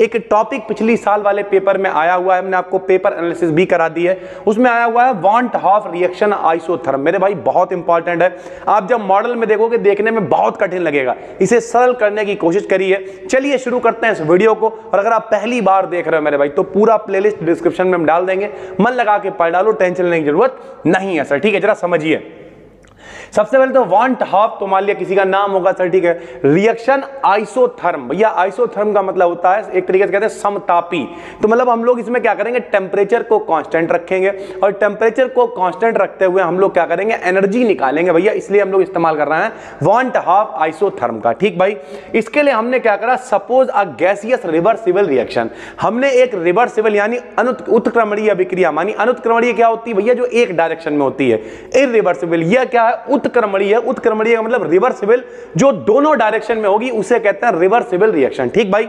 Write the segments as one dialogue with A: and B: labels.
A: एक टॉपिक पिछली साल वाले पेपर में आया हुआ है, हमने आपको पेपर एनालिसिस भी करा दी है, उसमें आया हुआ है वांट हाफ रिएक्शन आइसोथर्म। मेरे भाई बहुत इंपॉर्टेंट है, आप जब मॉडल में देखोगे देखने में बहुत कठिन लगेगा, इसे सरल करने की कोशिश करिए। चलिए शुरू करते हैं इस वीडियो को। और अगर आप पहली बार देख रहे हो मेरे भाई तो पूरा प्लेलिस्ट डिस्क्रिप्शन में हम डाल देंगे, मन लगा के पढ़ डालो, टेंशन लेने की जरूरत नहीं है सर, ठीक है। जरा समझिए, सबसे पहले तो वांट हाफ, तो मान लिया किसी का नाम होगा सर, ठीक है। रिएक्शन आइसोथर्म, भैया आइसोथर्म का मतलब होता है एक तरीके से कहते हैं समतापी। तो मतलब हम लोग इसमें क्या करेंगे, टेम्परेचर को कांस्टेंट रखेंगे और टेम्परेचर को कांस्टेंट रखते हुए हम लोग क्या करेंगे, एनर्जी निकालेंगे भैया, इसलिए हम लोग इस्तेमाल कर रहे हैं वांट हाफ आइसोथर्म का, ठीक भाई। इसके लिए हमने क्या करा, सपोज अ गैसियस रिवर्सिबल रिएक्शन, हमने एक रिवर्सिबल यानी उत्क्रमणीय अभिक्रिया मानी। अनुत्क्रमणीय क्या होती है भैया, जो एक डायरेक्शन में होती है। इररिवर्सिबल यह क्या है, उत्क्रमणीय। उत्क्रमणीय का मतलब रिवर्सिबल, जो दोनों डायरेक्शन में होगी उसे कहते हैं रिवर्सिबल रिएक्शन, ठीक भाई।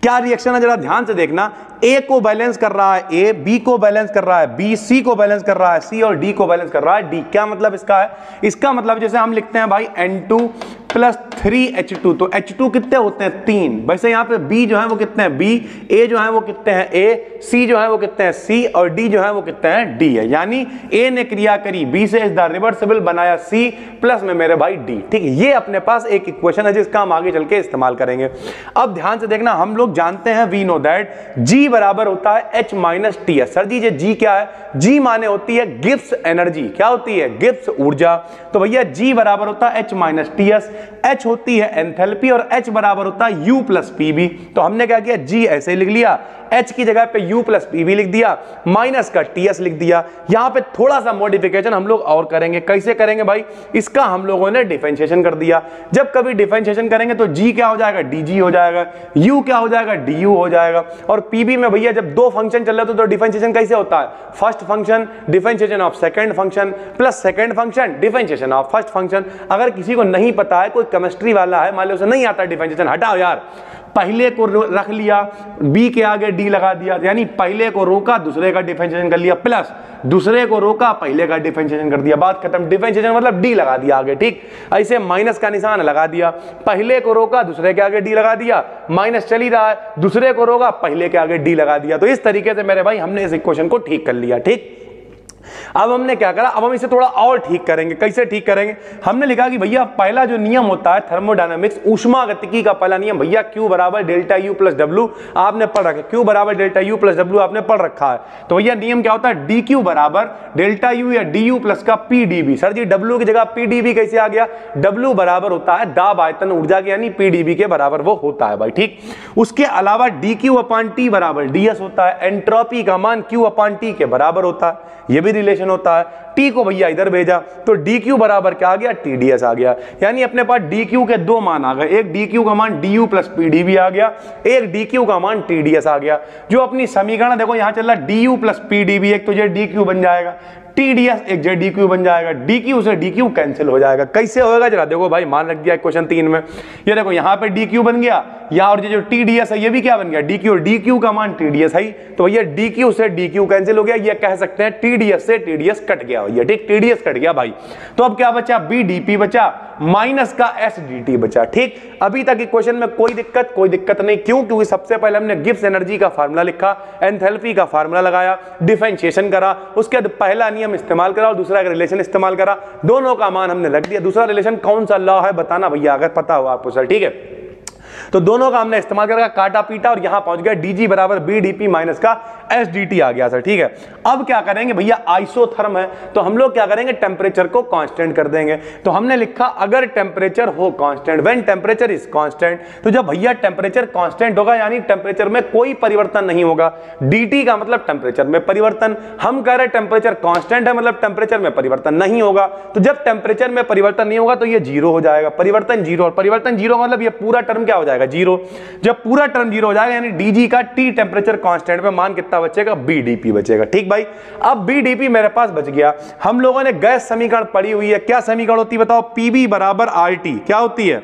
A: क्या रिएक्शन है जरा ध्यान से देखना, ए को बैलेंस कर रहा है ए, बी को बैलेंस कर रहा है बी, सी को बैलेंस कर रहा है सी और डी को बैलेंस कर रहा है डी। क्या मतलब इसका है, इसका मतलब जैसे हम लिखते हैं भाई N2 प्लस 3H2, तो H2 कितने होते हैं 3, वैसे यहाँ पे B जो है वो कितने हैं B, A जो है वो कितने हैं A, C जो है वो कितने हैं C और D जो है वो कितने हैं D है। यानी A ने क्रिया करी B से इस द रिवर्सिबल बनाया C प्लस में मेरे भाई D, ठीक है। ये अपने पास एक इक्वेशन है जिसका हम आगे चल के इस्तेमाल करेंगे। अब ध्यान से देखना, हम लोग जानते हैं वी नो दैट G बराबर होता है H माइनस Ts। सर जी ये G क्या है, G माने होती है गिब्स एनर्जी, क्या होती है गिब्स ऊर्जा। तो भैया G बराबर होता है H माइनस Ts, H होती है एंथैल्पी और H बराबर होता है U प्लस PV। तो हमने क्या किया, G ऐसे लिख लिया, H की जगह पे U प्लस PV लिख दिया, माइनस का TS लिख दिया। यहां पे थोड़ा सा मॉडिफिकेशन हम लोग और करेंगे। कैसे करेंगे भाई, इसका हम लोगों ने डिफरेंशिएशन कर दिया। जब कभी डिफरेंशिएशन करेंगे तो G क्या हो जाएगा, DG हो जाएगा, U क्या हो जाएगा, DU हो जाएगा। और PV में भैया जब दो फंक्शन चल रहे तो डिफरेंशिएशन कैसे होता है, first function differentiation of second function plus second function differentiation of first function. अगर किसी को नहीं पता है, कोई केमिस्ट्री वाला है मान लो उसे नहीं आता डिफरेंशिएशन, हटाओ यार, पहले को रख लिया बी के आगे डी लगा दिया, यानी पहले को रोका दूसरे का डिफरेंशिएशन कर लिया, प्लस दूसरे को रोका पहले का डिफरेंशिएशन कर दिया, बात खत्म। डिफरेंशिएशन मतलब डी लगा दिया आगे, ठीक। ऐसे माइनस का निशान लगा दिया, पहले को रोका दूसरे के आगे डी लगा दिया, माइनस चल ही रहा है, दूसरे को रोका पहले के आगे डी लगा दिया। तो इस तरीके से मेरे भाई हमने इस इक्वेशन को ठीक कर लिया, ठीक। अब हमने क्या करा, अब हम इसे थोड़ा और ठीक करेंगे। कैसे ठीक करेंगे, हमने लिखा कि भैया पहला जो नियम होता है थर्मोडायनामिक्स ऊष्मागतिकी का पहला नियम भैया Q बराबर डेल्टा U प्लस W आपने पढ़ रखा है, Q बराबर डेल्टा U प्लस W आपने पढ़ रखा है। तो भैया नियम क्या होता है, DQ बराबर डेल्टा U या DU प्लस का PdB। सर जी W की जगह PdB कैसे आ गया, W बराबर होता है दाब आयतन ऊर्जा के, यानी PdB के बराबर वो होता है भाई, ठीक। उसके अलावा DQ अपान T बराबर DS होता है, एंट्रोपी का मान Q अपान T के बराबर होता है, ये भी रिलेशन होता है। T को भैया इधर भेजा तो DQ बराबर क्या आ गया, TDS आ गया। यानी अपने पास DQ के दो मान आ गए, एक DQ का मान DU प्लस PdB आ गया, एक DQ का मान TDS आ गया। जो अपनी समीकरण देखो यहां चल रहा DU प्लस PdB, एक तो ये DQ बन जाएगा, TDS एक जे DQ बन जाएगा, DQ से DQ कैंसिल हो जाएगा। कैसे होगा जरा देखो भाई, मान रख दिया क्वेश्चन 3 में, ये देखो यहाँ पे DQ बन गया, यहाँ और ये जो TDS है ये भी क्या बन गया DQ, DQ का मान TDS है, तो भैया DQ से DQ कैंसिल हो गया, ये कह सकते हैं TDS से TDS कट गया भैया, ठीक, TDS कट गया भाई। तो अब क्या बचा, BdP बचा माइनस का SdT बचा, ठीक। अभी तक इक्वेशन में कोई दिक्कत नहीं, क्यों, क्योंकि सबसे पहले हमने गिब्स एनर्जी का फार्मूला लिखा, एंथैल्पी का फार्मूला लगाया, डिफरेंशिएशन करा, उसके बाद पहला नियम इस्तेमाल करा और दूसरा रिलेशन इस्तेमाल करा, दोनों का मान हमने रख दिया। दूसरा रिलेशन कौन सा लॉ है बताना भैया अगर पता हो आपको सर, ठीक है। तो दोनों का हमने इस्तेमाल करके काटा पीटा और यहां पहुंच गया DG बराबर BdP माइनस का SdT आ गया सर, ठीक है। अब क्या करेंगे भैया, आइसोथर्म है तो हम लोग क्या करेंगे, टेम्परेचर को कांस्टेंट कर देंगे। तो हमने लिखा अगर टेम्परेचर हो constant, when temperature is constant, तो जब भैया टेम्परेचर कांस्टेंट होगा यानी टेम्परेचर में कोई परिवर्तन नहीं होगा, DT का मतलब टेम्परेचर में परिवर्तन, हम कह रहे टेम्परेचर कांस्टेंट है मतलब टेम्परेचर में परिवर्तन नहीं होगा। तो जब टेम्परेचर में परिवर्तन नहीं होगा तो ये जीरो हो जाएगा, परिवर्तन जीरो, और परिवर्तन जीरो मतलब ये पूरा टर्म क्या हो जाएगा, जीरो। जब पूरा टर्म जीरो हो जाएगा यानी DG का T टेम्परेचर कांस्टेंट पे मान कितना बचेगा, BdP बचेगा, ठीक भाई। अब BdP मेरे पास बच गया। हम लोगों ने गैस समीकरण पढ़ी हुई है, क्या समीकरण होती है बताओ, PV बराबर RT, क्या होती है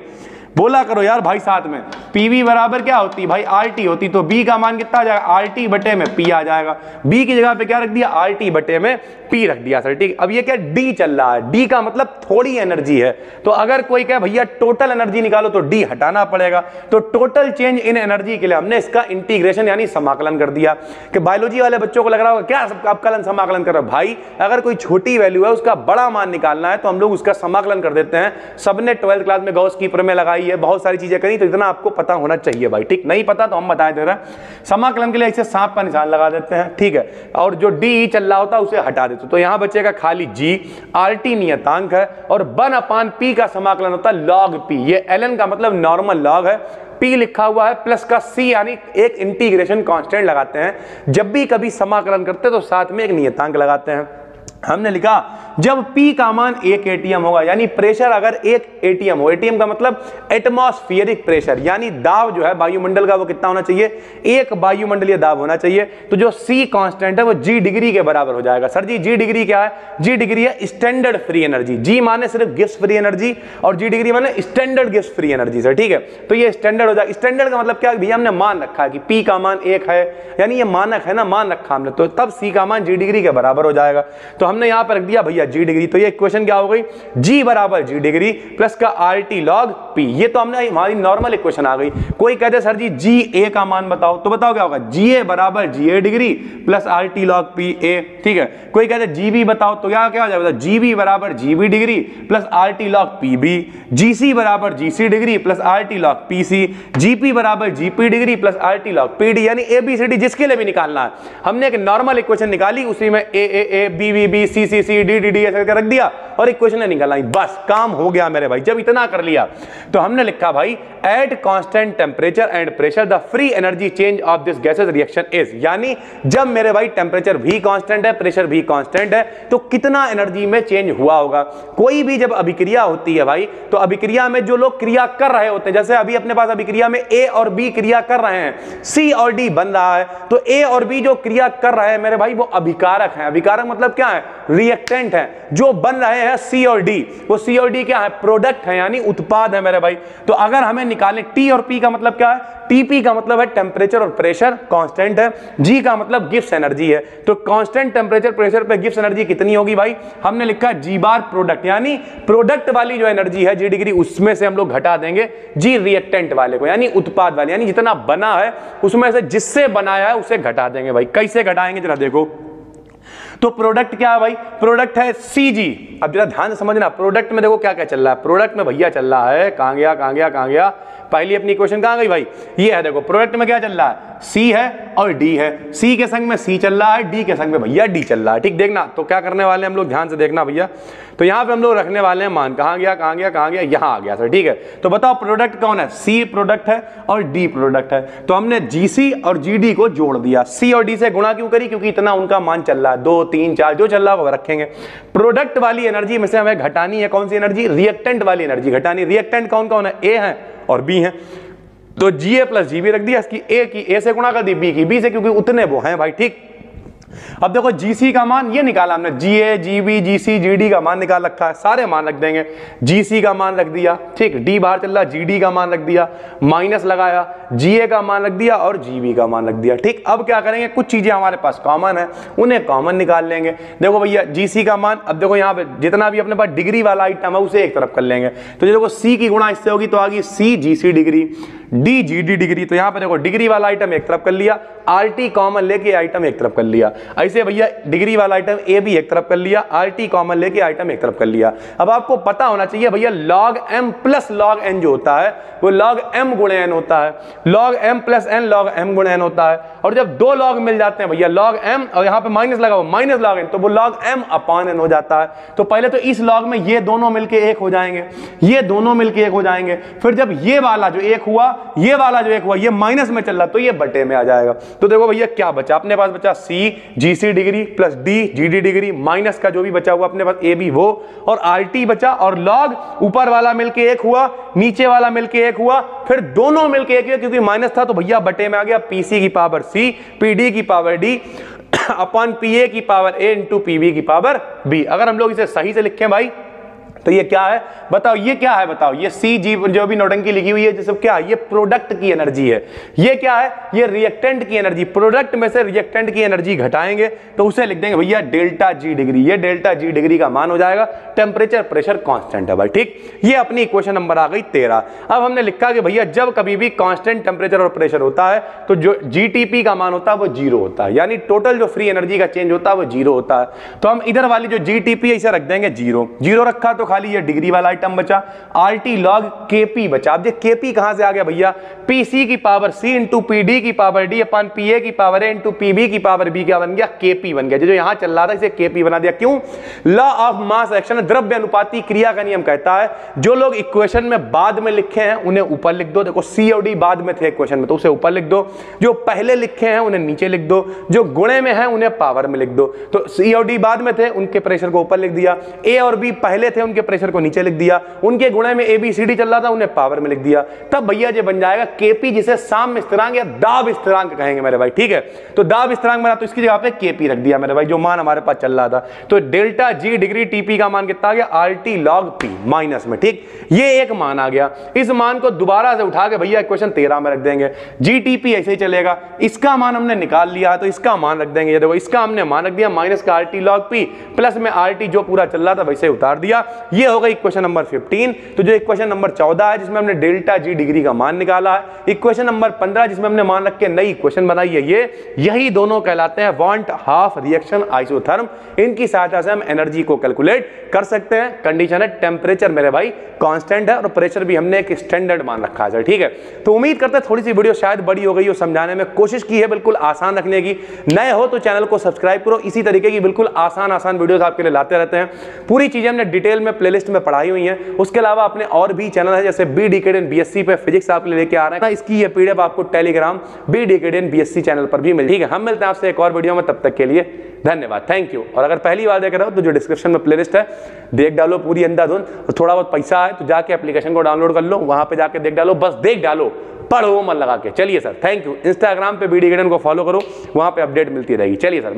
A: बोला करो यार भाई साथ में। पीवी बराबर क्या होती है भाई, आरटी होती, तो बी का मान कितना आ जाएगा, आरटी बटे में पी आ जाएगा। बी की जगह पे क्या रख दिया, आरटी बटे में पी रख दिया सर, ठीक। अब ये क्या डी चल रहा है, डी का मतलब थोड़ी एनर्जी है, तो अगर कोई कहे भैया टोटल एनर्जी निकालो तो डी हटाना पड़ेगा। तो टोटल चेंज इन एनर्जी के लिए हमने इसका इंटीग्रेशन यानी समाकलन कर दिया। कि बायोलॉजी वाले बच्चों को लग रहा होगा क्या अपकलन समाकलन कर रहे हो, भाई अगर कोई छोटी वैल्यू है उसका बड़ा मान निकालना है तो हम लोग उसका समाकलन कर देते हैं। सबने 12th क्लास में गॉस की प्रमेय लगाई है, बहुत सारी चीजें करी, तो इतना आपको पता होना चाहिए भाई, ठीक। नहीं पता तो हम बता दे रहे हैं। समाकलन के लिए ऐसे सांप का निशान लगा देते हैं, ठीक है, और जो डी चल रहा होता है उसे हटा देते, तो यहां बचेगा खाली जी। आरटी नियतांक है और 1/p का समाकलन होता है log p। ये ln का मतलब नॉर्मल लॉग है, P लिखा हुआ है प्लस का C यानी एक इंटीग्रेशन कांस्टेंट लगाते हैं। जब भी कभी समाकलन करते हैं तो साथ में एक नियतांक लगाते हैं। हमने लिखा जब P का मान 1 एटीएम होगा, यानी प्रेशर अगर 1 एटीएम हो, एटीएम का मतलब एटमॉस्फेरिक प्रेशर, यानी दाब जो है वायुमंडल का वो कितना होना चाहिए, 1 वायुमंडलीय दाब होना चाहिए। तो जो C कांस्टेंट है वो G डिग्री के बराबर हो जाएगा। सर जी G डिग्री क्या है, G डिग्री है स्टैंडर्ड फ्री एनर्जी। G माने सिर्फ गिब्स फ्री एनर्जी और G डिग्री माने standard Gibbs free energy sir, ठीक है। तो ये स्टैंडर्ड हो जाएगा। स्टैंडर्ड का मतलब क्या भैया, हमने मान रखा है कि P का मान 1 है, यानी ये मानक है ना, मान रखा हमने, तो तब C का मान G डिग्री के बराबर हो जाएगा। तो हमने यहां पर रख दिया भैया G डिग्री, तो ये इक्वेशन क्या हो गई, G बराबर G डिग्री प्लस का RT log P। ये तो हमने हमारी नॉर्मल इक्वेशन आ गई। कोई कहते सर जी GA का मान बताओ, तो बताओ क्या होगा, GA बराबर GA degree plus RT log PA, ठीक है। कोई कहते GB बताओ, तो क्या क्या हो जाएगा, GB बराबर GB degree plus RT log PB, GC बराबर GC degree plus RT log PC, GP बराबर GP degree plus RT log PD, यानी ABCD जिसके लिए भी निकालना है। हमने एक नॉर्मल इक्वेशन निकाली, उसी में A B C D ऐसे करके रख दिया और इक्वेशन निकालना, बस काम हो गया मेरे भाई। जब इतना कर लिया तो हमने लिखा भाई at constant temperature and pressure the free energy change of this gases reaction is, यानी जब मेरे भाई टेम्परेचर भी कांस्टेंट है, प्रेशर भी कांस्टेंट है, तो कितना एनर्जी में चेंज हुआ होगा। कोई भी जब अभिक्रिया होती है भाई, तो अभिक्रिया में जो लोग क्रिया कर रहे होते हैं, जैसे अभी अपने पास अभिक्रिया में A और B क्रिया कर रहे हैं, C और D बन रहा है, तो A और B जो क्रिया कर रहे हैं मेरे भाई वो अभिकारक हैं। अभिकारक मतलब क्या है, रिएक्टेंट है। जो बन रहे हैं C और D, वो C और D क्या है, प्रोडक्ट है, यानी उत्पाद है मेरे भाई। तो अगर हमें निकालें T और P का मतलब क्या है, TP का मतलब है टेम्परेचर और प्रेशर कांस्टेंट है, G का मतलब गिब्स एनर्जी है। तो कांस्टेंट टेम्परेचर प्रेशर पे गिब्स एनर्जी कितनी होगी भाई, हमने लिखा G बार प्रोडक्ट, यानी प्रोडक्ट वाली जो एनर्जी है G डिग्री, उसमें से हम लोग घटा देंगे G रिएक्टेंट वाले को, यानी उत्पाद वाले, यानी जितना बना है उसमें से जिससे बनाया है उसे घटा देंगे भाई। कैसे घटाएंगे जरा देखो। तो प्रोडक्ट क्या है भाई, प्रोडक्ट है CG। अब जरा ध्यान से समझना, प्रोडक्ट में देखो क्या क्या चल रहा है। प्रोडक्ट में भैया चल रहा है, कहां गया कहां गया कहां गया, पहली अपनी इक्वेशन कहां गई भाई, ये है। देखो प्रोडक्ट में क्या चल रहा है, C है और D है। C के संग में C चल रहा है, D के संग में भैया D चल रहा है, ठीक। देखना तो क्या करने वाले हैं हम लोग, ध्यान से देखना भैया। तो यहां पे हम लोग रखने वाले हैं मान, कहां गया कहां गया कहां गया, यहां आ गया सर, ठीक है। तो बताओ प्रोडक्ट कौन है, C प्रोडक्ट है और D प्रोडक्ट है। तो हमने GC और GD को जोड़ दिया। C और D से गुणा क्यों करी, क्योंकि इतना उनका मान चल रहा है, 2 3 4 जो चल रहा है वो रखेंगे। प्रोडक्ट वाली एनर्जी में से हमें घटानी है कौन सी एनर्जी, रिएक्टेंट वाली एनर्जी घटानी। रिएक्टेंट कौन कौन है, A है और B है। तो GA प्लस GB रख दिया, इसकी A की A से गुणा कर दी, B की B से, क्योंकि उतने वो हैं भाई, ठीक। अब देखो GC का मान ये निकाला हमने, GA GB GC GD का मान निकाल रखा है, सारे मान रख देंगे। GC का मान रख दिया, ठीक, D बाहर चल रहा, GD का मान रख दिया, माइनस लगाया, GA का मान रख दिया और GB का मान रख दिया, ठीक। अब क्या करेंगे, कुछ चीजें हमारे पास कॉमन है, उन्हें कॉमन निकाल लेंगे। देखो भैया GC का मान, अब देखो यहाँ पे जितना भी अपने पास डिग्री वाला आइटम है उसे एक तरफ कर लेंगे। तो देखो C की गुणा इससे होगी तो आ गई C GC degree, D GD degree. तो यहाँ पे देखो डिग्री वाला आइटम एक तरफ कर लिया, RT कॉमन लेके आइटम एक तरफ कर लिया। ऐसे भैया डिग्री वाला आइटम A भी एक तरफ कर लिया, RT कॉमन लेके आइटम एक तरफ कर लिया। अब आपको पता होना चाहिए भैया log M plus log N जो होता है वो log M गुणे N होता है, log M plus N log M गुणे N होता है। और जब दो log मिल जाते हैं भैया log M और यहाँ पे माइनस लगा हुआ माइनस log N, तो वो log M अपॉन N हो जाता है। तो पहले तो इस log में ये दोनों मिलके एक हो जाएंगे, ये दोनों मिलके एक हो जाएंगे। फिर जब ये वाला जो एक हुआ, ये वाला जो एक हुआ, ये माइनस में चल रहा तो ये बटे में आ जाएगा। तो देखो भैया क्या बचा अपने पास, बचा C GC degree plus D GD degree minus का जो भी बचा हुआ अपने पास A B वो, और RT बचा, और log ऊपर वाला मिलके एक हुआ, नीचे वाला मिलके एक हुआ, फिर दोनों मिलके एक हुआ, क्योंकि माइनस था तो भैया बटे में आ गया PC की पावर C PD की पावर D अपॉन PA की पावर A इंटू PB की पावर B। अगर हम लोग इसे सही से लिखें भाई तो ये क्या है बताओ, ये क्या है बताओ, ये सी जी जो भी नौटंकी लिखी हुई है जैसे क्या, ये प्रोडक्ट की एनर्जी है। ये क्या है, ये रिएक्टेंट की एनर्जी। प्रोडक्ट में से रिएक्टेंट की एनर्जी घटाएंगे तो उसे लिख देंगे भैया डेल्टा जी डिग्री। ये डेल्टा जी डिग्री का मान हो जाएगा, टेम्परेचर प्रेशर कांस्टेंट है भाई, ठीक। ये अपनी इक्वेशन नंबर आ गई 13। अब हमने लिखा कि भैया जब कभी भी कांस्टेंट टेम्परेचर और प्रेशर होता है तो जो जीटीपी का मान होता है वो 0 होता है, यानी टोटल जो फ्री एनर्जी का चेंज होता है वो 0 होता है। तो हम इधर वाली जो जीटीपी है इसे रख देंगे 0। 0 रखा तो खाली ये डिग्री वाला आइटम बचा, आरटी लॉग केपी बचा। अब ये केपी कहां से आ गया भैया, पीसी की पावर सी इंटू पीडी की पावर डी अपन पीए की पावर ए इंटू पीबी की पावर बी क्या बन गया, केपी बन गया। जो यहां चल रहा था इसे केपी बना दिया। क्यों, लॉ ऑफ मास एक्शन, द्रव्य अनुपाती क्रिया का नियम कहता है जो लोग इक्वेशन में बाद में लिखे हैं उन्हें ऊपर लिख दो। देखो सी और डी बाद में थे इक्वेशन में तो उसे ऊपर लिख दो, जो पहले लिखे हैं उन्हें नीचे लिख दो, जो गुणे में है उन्हें पावर में लिख दो। तो सी और डी बाद में थे उनके प्रेशर को ऊपर लिख दिया, ए और बी पहले थे उनके प्रेशर को नीचे लिख दिया, उनके गुणे में ए बी सी डी चल रहा था उन्हें पावर में लिख दिया। तब भैया ये बन जाएगा केपी, जिसे साम्य स्थिरांक या दाब स्थिरांक कहेंगे मेरे भाई, ठीक है। तो दाब स्थिरांक बना तो इसकी जगह पे केपी रख दिया मेरे भाई, जो मान हमारे पास चल रहा था। तो डेल्टा जी डिग्री टीपी का मान कितना आ गया, आरटी लॉग पी माइनस में, ठीक। ये एक मान आ गया, इस मान को दोबारा से उठा के भैया इक्वेशन 13 में रख देंगे। जीटीपी ऐसे ही चलेगा, इसका मान हमने निकाल लिया तो इसका मान रख देंगे। ये देखो इसका हमने मान रख दिया माइनस का आरटी लॉग पी, प्लस में आरटी जो पूरा चल रहा था वैसे उतार दिया। ये हो गई इक्वेशन नंबर 15। तो जो इक्वेशन नंबर 14 है जिसमें हमने डेल्टा जी डिग्री का मान निकाला है, इक्वेशन नंबर 15 जिसमें हमने मान रख के नई इक्वेशन बनाई है, यही दोनों कहलाते हैं वांट हाफ रिएक्शन आइसोथर्म। इनकी सहायता से हम एनर्जी को कैलकुलेट कर सकते हैं। कंडीशन है टेम्परेचर मेरे भाई कांस्टेंट है और प्रेशर भी हमने एक स्टैंडर्ड मान रखा है, ठीक है। तो उम्मीद करते हैं थोड़ी सी वीडियो शायद बड़ी हो गई हो, समझाने में कोशिश की है बिल्कुल आसान रखने की। नए हो तो चैनल को सब्सक्राइब करो, इसी तरीके की बिल्कुल आसान वीडियोस आपके लिए लाते रहते हैं। पूरी चीजें हमने डिटेल में प्लेलिस्ट में पढ़ाई हुई हैं। उसके अलावा अपने और भी चैनल है जैसे बी डिकेडियन बीएससी पे फिजिक्स आपके लिए लेके आ रहे हैं, इसकी ये पीडीएफ आपको टेलीग्राम बी डिकेडियन बीएससी चैनल पर भी मिल, ठीक है। हम मिलते हैं आपसे एक और वीडियो में, तब तक के लिए धन्यवाद, थैंक यू। और अगर पहली बार देख रहे हो तो जो डिस्क्रिप्शन में प्लेलिस्ट है देख डालो पूरी अंधाधुंध, और थोड़ा बहुत पैसा है तो जाके एप्लीकेशन को डाउनलोड कर लो, वहां पे जाके देख डालो, बस देख डालो, पढ़ो मन लगा के। चलिए सर, थैंक यू। इंस्टाग्राम पे बी डिकेडियन को फॉलो करो, वहां पे अपडेट मिलती रहेगी। चलिए सर।